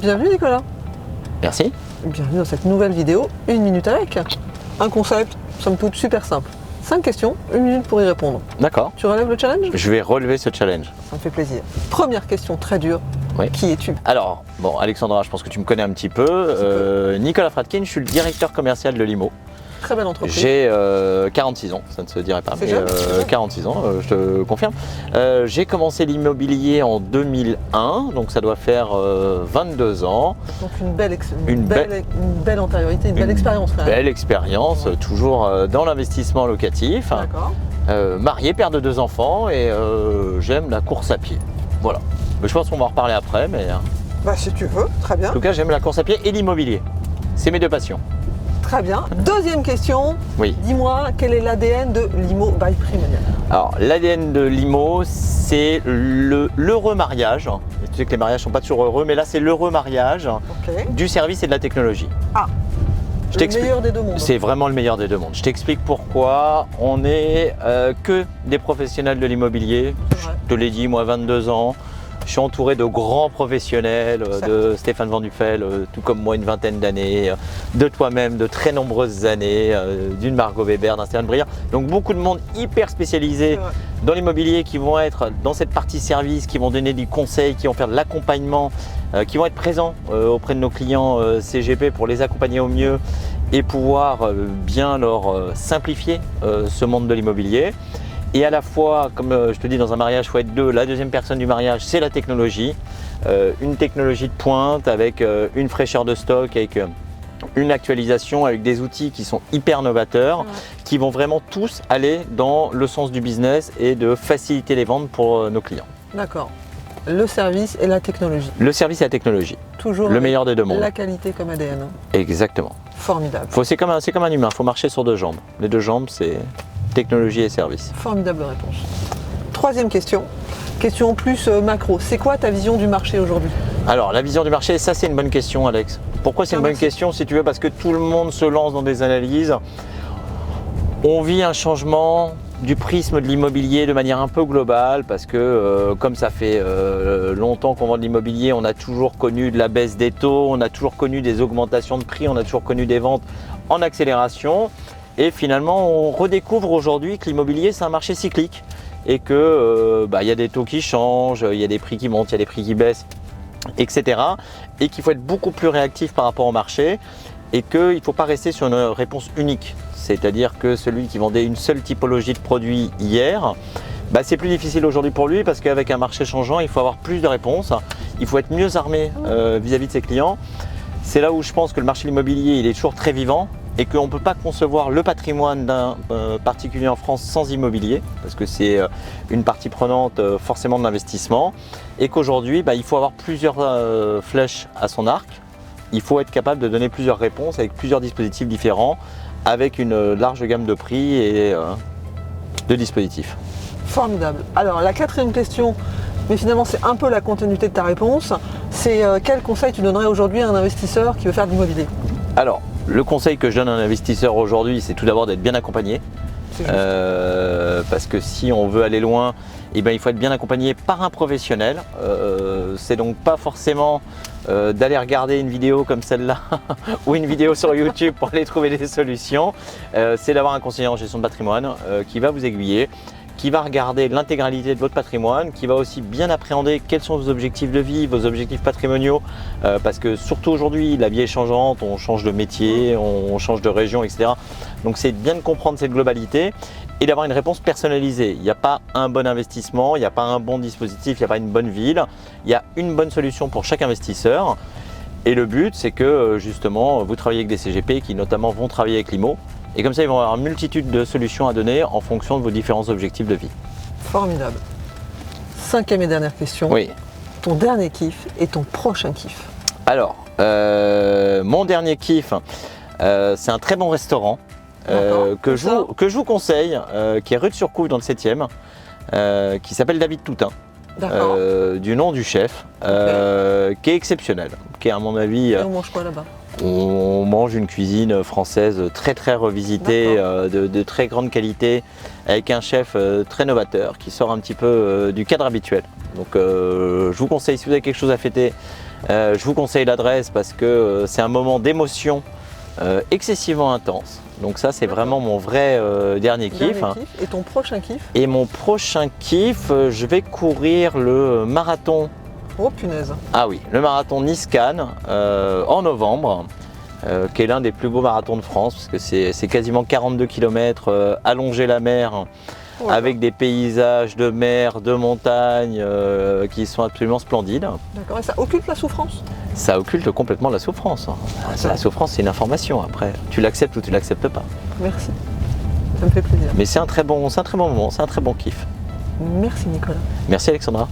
Bienvenue Nicolas. Merci. Bienvenue dans cette nouvelle vidéo, 1 minute avec. Un concept, somme toute, super simple. 5 questions, 1 minute pour y répondre. D'accord. Tu relèves le challenge? Je vais relever ce challenge. Ça me fait plaisir. Première question très dure. Oui. Qui es-tu? Alors, bon, Alexandra, je pense que tu me connais un petit peu. Nicolas Fradkin, je suis le directeur commercial de Limo. Très belle entreprise. J'ai 46 ans, ça ne se dirait pas, mais jeune, 46 ans, je te confirme. J'ai commencé l'immobilier en 2001, donc ça doit faire 22 ans. Donc une belle antériorité, une belle expérience. Belle expérience, ouais. Toujours dans l'investissement locatif. D'accord. Marié, père de 2 enfants et j'aime la course à pied. Voilà. Mais je pense qu'on va en reparler après, mais... Bah si tu veux, très bien. En tout cas, j'aime la course à pied et l'immobilier. C'est mes 2 passions. Très bien. Deuxième question. Oui. Dis-moi, quel est l'ADN de Limo by Primonial? Alors, l'ADN de Limo, c'est l'heureux mariage. Tu sais que les mariages ne sont pas toujours heureux, mais là, c'est l'heureux mariage du service et de la technologie. Ah, le meilleur des deux mondes. C'est vraiment le meilleur des deux mondes. Je t'explique pourquoi. On n'est que des professionnels de l'immobilier. Je te l'ai dit, moi, 22 ans. Je suis entouré de grands professionnels, de Stéphane Van Dufel, tout comme moi, une vingtaine d'années, de toi-même, de très nombreuses années, d'une Margot Weber, d'un Stéphane Briard. Donc beaucoup de monde hyper spécialisé dans l'immobilier qui vont être dans cette partie service, qui vont donner du conseil, qui vont faire de l'accompagnement, qui vont être présents auprès de nos clients CGP pour les accompagner au mieux et pouvoir bien leur simplifier ce monde de l'immobilier. Et à la fois, comme je te dis, dans un mariage, il faut être 2. La deuxième personne du mariage, c'est la technologie. Une technologie de pointe avec une fraîcheur de stock, avec une actualisation, avec des outils qui sont hyper novateurs, qui vont vraiment tous aller dans le sens du business et de faciliter les ventes pour nos clients. D'accord. Le service et la technologie. Le service et la technologie. Toujours le meilleur des deux mondes. La qualité comme ADN. Exactement. Formidable. C'est comme un humain, il faut marcher sur 2 jambes. Les 2 jambes, c'est... technologie et service. Formidable réponse. Troisième question. Question plus macro. C'est quoi ta vision du marché aujourd'hui? Alors, la vision du marché, ça c'est une bonne question, Alex. Pourquoi c'est une bonne question, si tu veux? Parce que tout le monde se lance dans des analyses. On vit un changement du prisme de l'immobilier de manière un peu globale parce que comme ça fait longtemps qu'on vend de l'immobilier, on a toujours connu de la baisse des taux, on a toujours connu des augmentations de prix, on a toujours connu des ventes en accélération. Et finalement, on redécouvre aujourd'hui que l'immobilier, c'est un marché cyclique et que y a des taux qui changent, il y a des prix qui montent, il y a des prix qui baissent, etc. Et qu'il faut être beaucoup plus réactif par rapport au marché et qu'il ne faut pas rester sur une réponse unique. C'est-à-dire que celui qui vendait une seule typologie de produits hier, c'est plus difficile aujourd'hui pour lui parce qu'avec un marché changeant, il faut avoir plus de réponses, il faut être mieux armé vis-à-vis de ses clients. C'est là où je pense que le marché immobilier, il est toujours très vivant. Et qu'on ne peut pas concevoir le patrimoine d'un particulier en France sans immobilier, parce que c'est une partie prenante forcément de l'investissement, et qu'aujourd'hui, il faut avoir plusieurs flèches à son arc, il faut être capable de donner plusieurs réponses avec plusieurs dispositifs différents, avec une large gamme de prix et de dispositifs. Formidable. Alors la 4e question, mais finalement c'est un peu la continuité de ta réponse, c'est quel conseil tu donnerais aujourd'hui à un investisseur qui veut faire de l'immobilier? Alors, le conseil que je donne à un investisseur aujourd'hui, c'est tout d'abord d'être bien accompagné. Parce que si on veut aller loin, il faut être bien accompagné par un professionnel. C'est donc pas forcément d'aller regarder une vidéo comme celle-là ou une vidéo sur YouTube pour aller trouver des solutions. C'est d'avoir un conseiller en gestion de patrimoine qui va vous aiguiller, qui va regarder l'intégralité de votre patrimoine, qui va aussi bien appréhender quels sont vos objectifs de vie, vos objectifs patrimoniaux, parce que surtout aujourd'hui, la vie est changeante, on change de métier, on change de région, etc. Donc c'est bien de comprendre cette globalité et d'avoir une réponse personnalisée. Il n'y a pas un bon investissement, il n'y a pas un bon dispositif, il n'y a pas une bonne ville, il y a une bonne solution pour chaque investisseur. Et le but, c'est que justement, vous travaillez avec des CGP qui notamment vont travailler avec l'IMO. Et comme ça, ils vont avoir une multitude de solutions à donner en fonction de vos différents objectifs de vie. Formidable. 5e et dernière question. Oui. Ton dernier kiff et ton prochain kiff? Alors, mon dernier kiff, c'est un très bon restaurant que je vous conseille, qui est rue de Surcouf dans le 7e, qui s'appelle David Toutain. Du nom du chef, qui est exceptionnel, qui est à mon avis... Et on mange quoi là-bas? On mange une cuisine française très revisitée, de très grande qualité, avec un chef très novateur qui sort un petit peu du cadre habituel. Donc je vous conseille, si vous avez quelque chose à fêter, Je vous conseille l'adresse parce que c'est un moment d'émotion excessivement intense. Donc ça, c'est vraiment mon vrai dernier kiff. Et ton prochain kiff? Et mon prochain kiff, je vais courir le marathon. Oh punaise! Ah oui, le marathon Nice-Cannes en novembre, qui est l'un des plus beaux marathons de France, parce que c'est quasiment 42 km, allongé la mer, Voilà. avec des paysages de mer, de montagne qui sont absolument splendides. D'accord, et ça occulte la souffrance? Ça occulte complètement la souffrance. La souffrance, c'est une information. Après, tu l'acceptes ou tu l'acceptes pas. Merci, ça me fait plaisir. Mais c'est un très bon moment, c'est un très bon kiff. Merci Nicolas. Merci Alexandra.